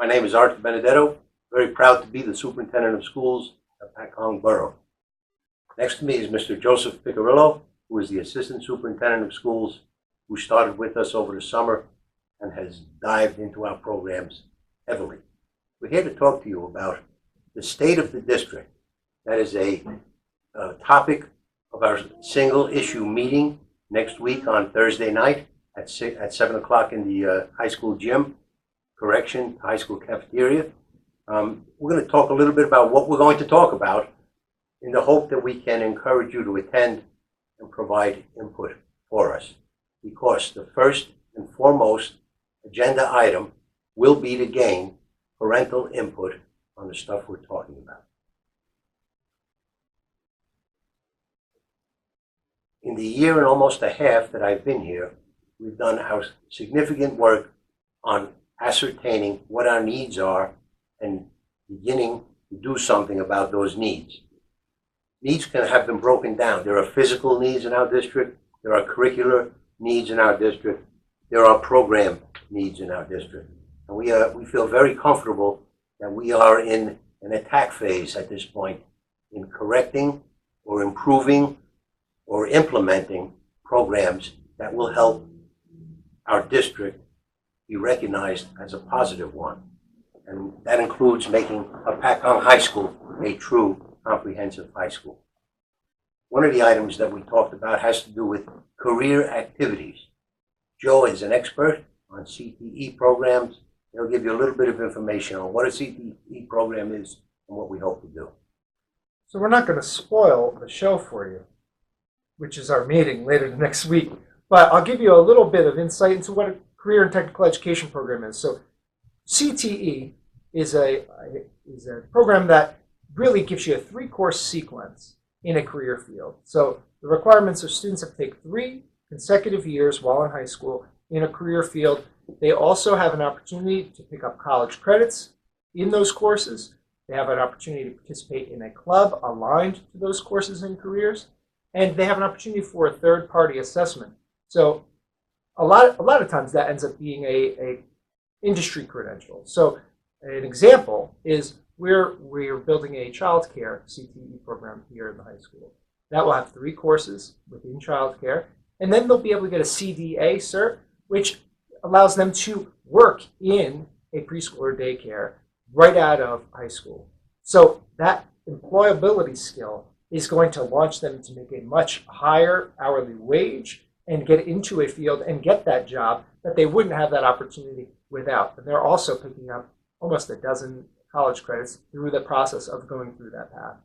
My name is DiBenedetto. Very proud to be the Superintendent of Schools at Hopatcong Borough. Next to me is Mr. Joseph Piccirillo, who is the Assistant Superintendent of Schools, who started with us over the summer and has dived into our programs heavily. We're here to talk to you about the state of the district. That is a topic of our single issue meeting next week on Thursday night at 7 o'clock in the high school gym, high school cafeteria. We're going to talk a little bit about what we're going to talk about in the hope that we can encourage you to attend and provide input for us. Because the first and foremost agenda item will be to gain parental input on the stuff we're talking about. In the year and almost a half that I've been here, we've done our significant work on ascertaining what our needs are and beginning to do something about those needs. Needs can have been broken down. There are physical needs in our district. There are curricular needs in our district. There are program needs in our district. And we feel very comfortable that we are in an attack phase at this point in correcting or improving or implementing programs that will help our district be recognized as a positive one. And that includes making Hopatcong High School a true comprehensive high school. One of the items that we talked about has to do with career activities. Joe is an expert on CTE programs. He'll give you a little bit of information on what a CTE program is and what we hope to do. So we're not going to spoil the show for you, which is our meeting later next week, but I'll give you a little bit of insight into what a career and technical education program is. So CTE is a program that really gives you a 3-course sequence in a career field. So the requirements are students have to take 3 consecutive years while in high school in a career field. They also have an opportunity to pick up college credits in those courses. They have an opportunity to participate in a club aligned to those courses and careers. And they have an opportunity for a third-party assessment. So a lot of times that ends up being a industry credential. So an example is we're building a child care CTE program here in the high school. That will have 3 courses within child care. And then they'll be able to get a CDA cert, which allows them to work in a preschool or daycare right out of high school. So that employability skill is going to launch them to make a much higher hourly wage and get into a field and get that job that they wouldn't have that opportunity without. And they're also picking up almost a dozen college credits through the process of going through that path.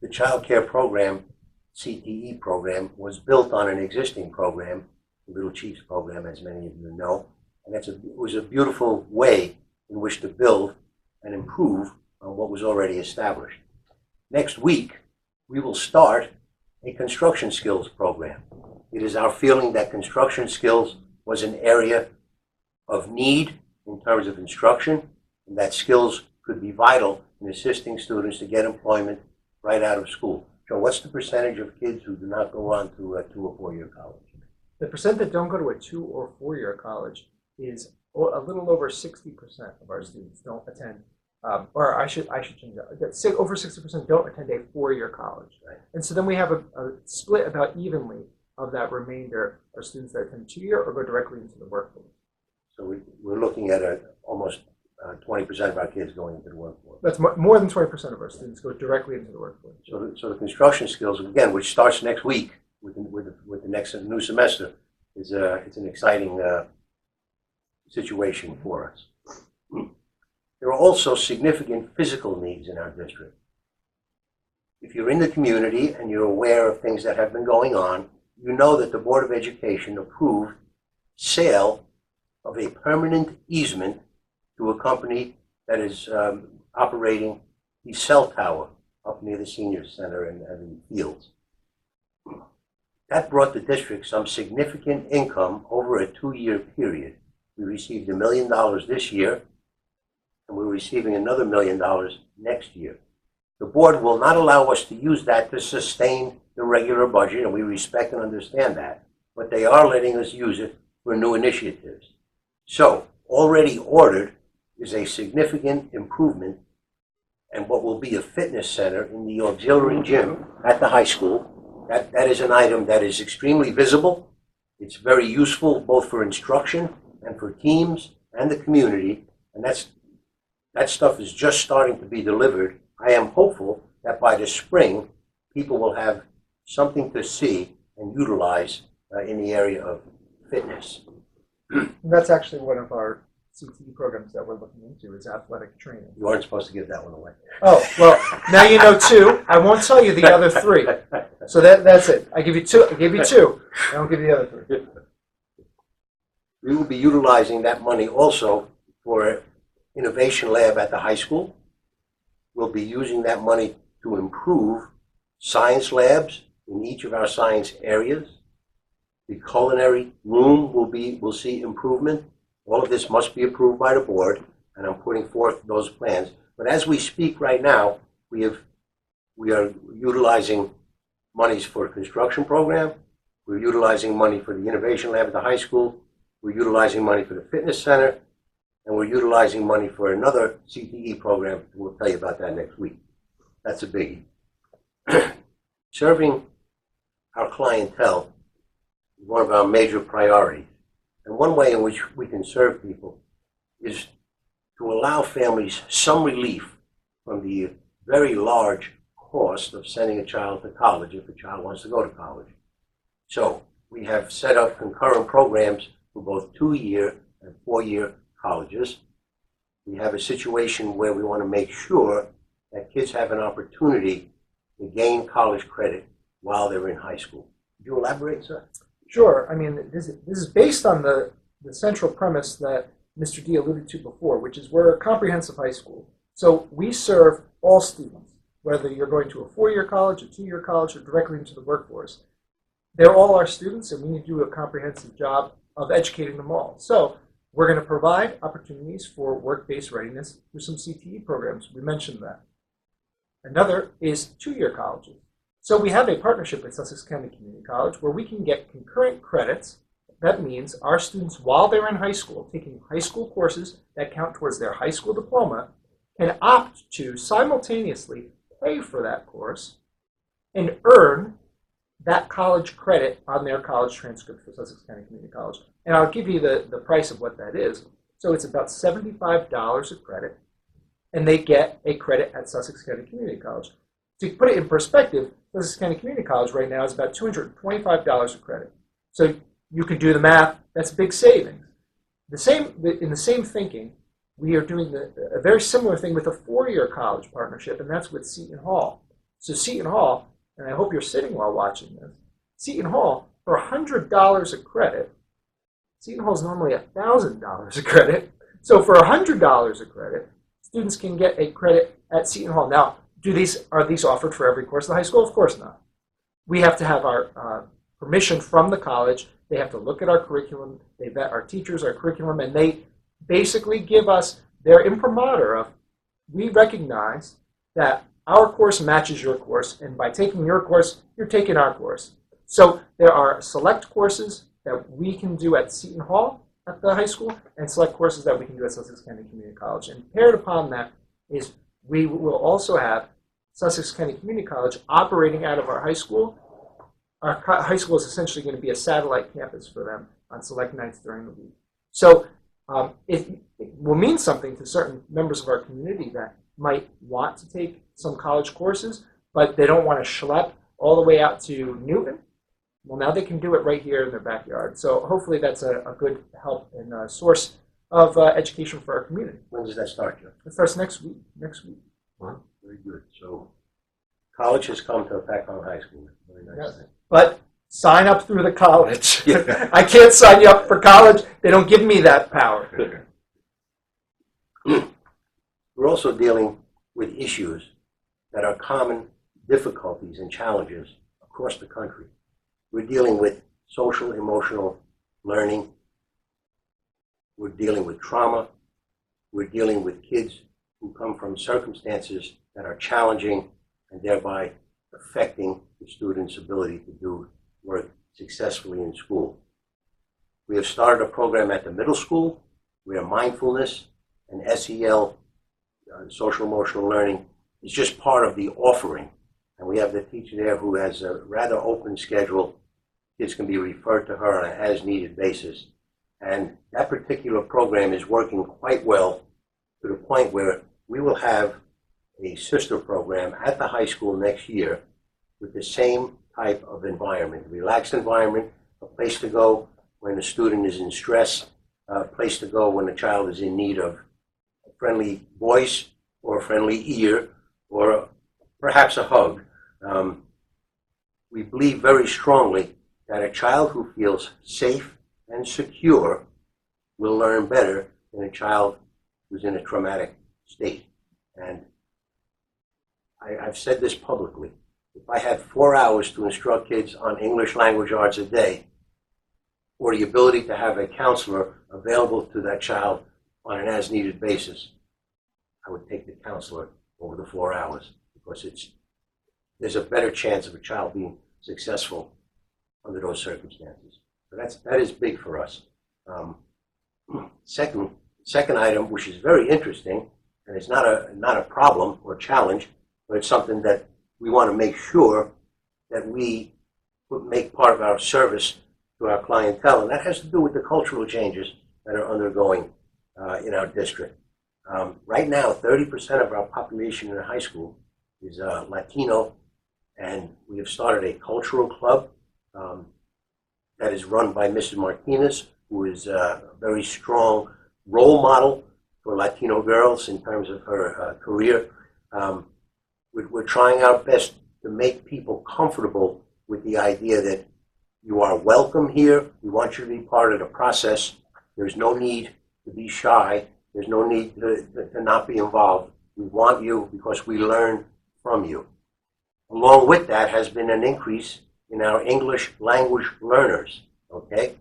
The child care program, CTE program, was built on an existing program, the Little Chiefs program, as many of you know. And it was a beautiful way in which to build and improve on what was already established. Next week, we will start a construction skills program. It is our feeling that construction skills was an area of need in terms of instruction, and that skills could be vital in assisting students to get employment right out of school. So what's the percentage of kids who do not go on to a 2 or 4-year college? The percent that don't go to a 2 or 4-year college is a little over 60% of our students don't attend. Or I should change that. Over 60% don't attend a 4-year college. Right. And so then we have a split about evenly of that remainder are students that attend 2-year or go directly into the workforce. So we're looking at almost 20% of our kids going into the workforce. That's more than 20% of our students go directly into the workforce. So the construction skills, again, which starts next week with the next new semester, it's an exciting situation for us. There are also significant physical needs in our district. If you're in the community and you're aware of things that have been going on, you know that the Board of Education approved sale of a permanent easement to a company that is operating the cell tower up near the senior center and the fields. That brought the district some significant income over a 2-year period. We received $1 million this year, and we're receiving another $1 million next year. The board will not allow us to use that to sustain the regular budget, and we respect and understand that, but they are letting us use it for new initiatives. So already ordered is a significant improvement and what will be a fitness center in the auxiliary gym at the high school. That is an item that is extremely visible. It's very useful both for instruction and for teams and the community. And that stuff is just starting to be delivered. I am hopeful that by the spring, people will have something to see and utilize in the area of fitness. And that's actually one of our CTE programs that we're looking into is athletic training. You aren't supposed to give that one away. Oh, well, now you know two. I won't tell you the other three. So that's it. I give you two. I gave you two. I don't give you the other three. We will be utilizing that money also for innovation lab at the high school. We'll be using that money to improve science labs in each of our science areas. The culinary room will see improvement. All of this must be approved by the board, and I'm putting forth those plans. But as we speak right now, we are utilizing monies for a construction program. We're utilizing money for the innovation lab at the high school. We're utilizing money for the fitness center, and we're utilizing money for another CTE program. We'll tell you about that next week. That's a biggie. Serving our clientele is one of our major priorities. And one way in which we can serve people is to allow families some relief from the very large cost of sending a child to college if a child wants to go to college. So we have set up concurrent programs for both 2-year and 4-year colleges. We have a situation where we want to make sure that kids have an opportunity to gain college credit while they're in high school. Could you elaborate, sir? Sure. I mean, this is based on the central premise that Mr. D alluded to before, which is we're a comprehensive high school. So we serve all students, whether you're going to a 4-year college, a 2-year college, or directly into the workforce. They're all our students, and we need to do a comprehensive job of educating them all. So we're going to provide opportunities for work-based readiness through some CTE programs. We mentioned that. Another is 2-year colleges. So we have a partnership with Sussex County Community College where we can get concurrent credits. That means our students, while they're in high school, taking high school courses that count towards their high school diploma, can opt to simultaneously pay for that course and earn that college credit on their college transcript for Sussex County Community College. And I'll give you the price of what that is. So it's about $75 a credit, and they get a credit at Sussex County Community College. To put it in perspective, Sussex County Community College right now is about $225 a credit. So you can do the math. That's big savings. In the same thinking, we are doing a very similar thing with a 4-year college partnership, and that's with Seton Hall. So Seton Hall, and I hope you're sitting while watching this, Seton Hall, for $100 a credit, Seton Hall is normally $1,000 a credit. So for $100 a credit, students can get a credit at Seton Hall. Now, are these offered for every course in the high school? Of course not. We have to have our permission from the college. They have to look at our curriculum. They vet our teachers, our curriculum, and they basically give us their imprimatur of, we recognize that our course matches your course, and by taking your course, you're taking our course. So there are select courses that we can do at Seton Hall at the high school, and select courses that we can do at Sussex County Community College. And paired upon that is we will also have Sussex County Community College operating out of our high school. Our high school is essentially going to be a satellite campus for them on select nights during the week. So it will mean something to certain members of our community that might want to take some college courses, but they don't want to schlep all the way out to Newton. Well, now they can do it right here in their backyard. So hopefully that's a good help and a source of education for our community. When does that start, Jeff? It starts next week. Well, very good. So college has come to Hopatcong High School. Very nice. Yes. But sign up through the college. Yeah. I can't sign you up for college. They don't give me that power. We're also dealing with issues that are common difficulties and challenges across the country. We're dealing with social, emotional learning. We're dealing with trauma. We're dealing with kids who come from circumstances that are challenging and thereby affecting the student's ability to do work successfully in school. We have started a program at the middle school where mindfulness and SEL, social emotional learning, is just part of the offering. And we have the teacher there who has a rather open schedule. Kids can be referred to her on an as-needed basis. And that particular program is working quite well to the point where we will have a sister program at the high school next year with the same type of environment, relaxed environment, a place to go when the student is in stress, a place to go when the child is in need of a friendly voice or a friendly ear or perhaps a hug. We believe very strongly that a child who feels safe and secure will learn better than a child who's in a traumatic state. And I've said this publicly. If I had 4 hours to instruct kids on English language arts a day, or the ability to have a counselor available to that child on an as-needed basis, I would take the counselor over the 4 hours because there's a better chance of a child being successful under those circumstances. So that is big for us. Second item, which is very interesting, and it's not a problem or challenge, but it's something that we want to make sure that we make part of our service to our clientele, and that has to do with the cultural changes that are undergoing in our district. Right now, 30% of our population in the high school is Latino, and we have started a cultural club that is run by Mrs. Martinez, who is a very strong role model for Latino girls in terms of her career. We're trying our best to make people comfortable with the idea that you are welcome here. We want you to be part of the process. There's no need to be shy. There's no need to not be involved. We want you because we learn from you. Along with that has been an increase in our English language learners, okay?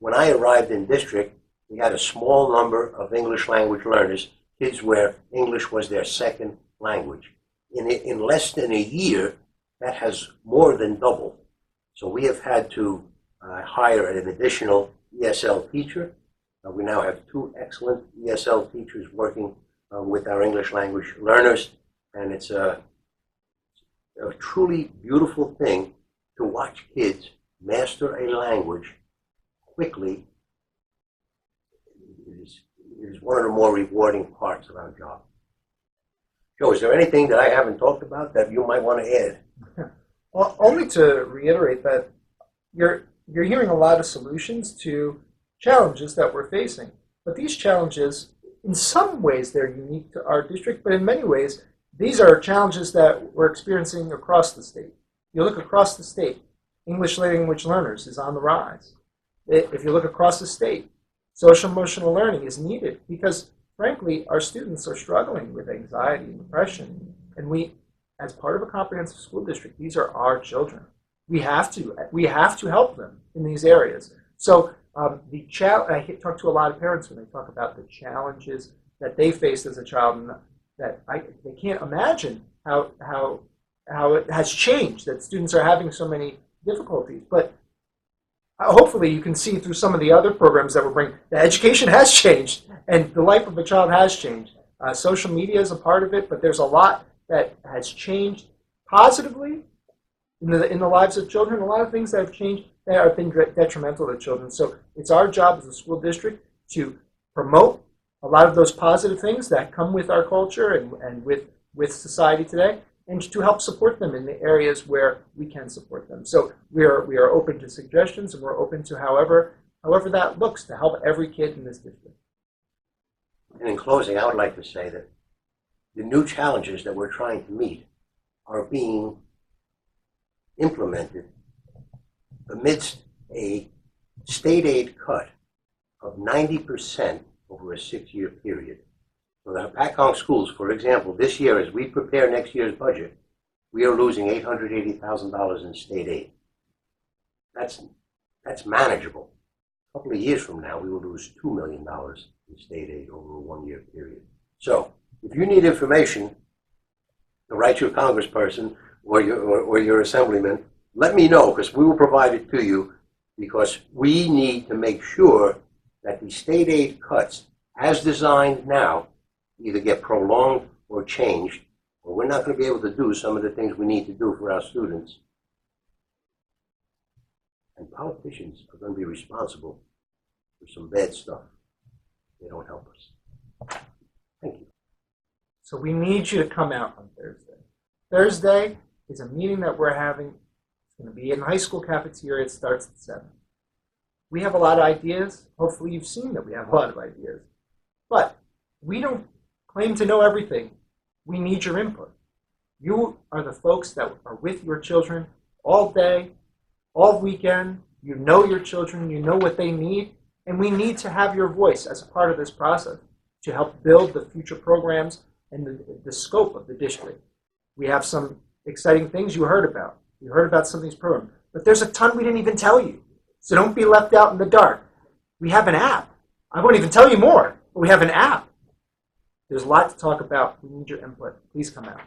When I arrived in district, we had a small number of English language learners, kids where English was their second language. In less than a year, that has more than doubled. So we have had to hire an additional ESL teacher. We now have 2 excellent ESL teachers working with our English language learners, and it's a truly beautiful thing to watch kids master a language quickly. It is one of the more rewarding parts of our job. Joe, is there anything that I haven't talked about that you might want to add? Well, only to reiterate that you're hearing a lot of solutions to challenges that we're facing. But these challenges, in some ways, they're unique to our district, but in many ways, these are challenges that we're experiencing across the state. You look across the state, English language learners is on the rise. If you look across the state, social emotional learning is needed because, frankly, our students are struggling with anxiety and depression. And we, as part of a comprehensive school district, these are our children. We have to help them in these areas. So I talk to a lot of parents when they talk about the challenges that they faced as a child, and that they can't imagine how it has changed, that students are having so many difficulties. But hopefully you can see through some of the other programs that we're bringing, that education has changed and the life of a child has changed. Social media is a part of it, but there's a lot that has changed positively in the lives of children, a lot of things that have changed that have been detrimental to children. So it's our job as a school district to promote a lot of those positive things that come with our culture and with society today, and to help support them in the areas where we can support them. So we are open to suggestions, and we're open to however that looks to help every kid in this district. And in closing, I would like to say that the new challenges that we're trying to meet are being implemented amidst a state aid cut of 90% over a 6-year period. So the Hopatcong schools, for example, this year, as we prepare next year's budget, we are losing $880,000 in state aid. That's manageable. A couple of years from now, we will lose $2 million in state aid over a 1-year period. So if you need information to write your congressperson or your assemblyman, let me know, because we will provide it to you, because we need to make sure that the state aid cuts as designed now, either get prolonged or changed, or we're not going to be able to do some of the things we need to do for our students. And politicians are going to be responsible for some bad stuff. They don't help us. Thank you. So we need you to come out on Thursday. Thursday is a meeting that we're having. It's going to be in the high school cafeteria. It starts at 7. We have a lot of ideas. Hopefully you've seen that we have a lot of ideas. But we don't claim to know everything. We need your input. You are the folks that are with your children all day, all weekend. You know your children. You know what they need. And we need to have your voice as a part of this process to help build the future programs and the scope of the district. We have some exciting things you heard about. You heard about some of these programs. But there's a ton we didn't even tell you. So don't be left out in the dark. We have an app. I won't even tell you more, but we have an app. There's a lot to talk about. We need your input. Please come out.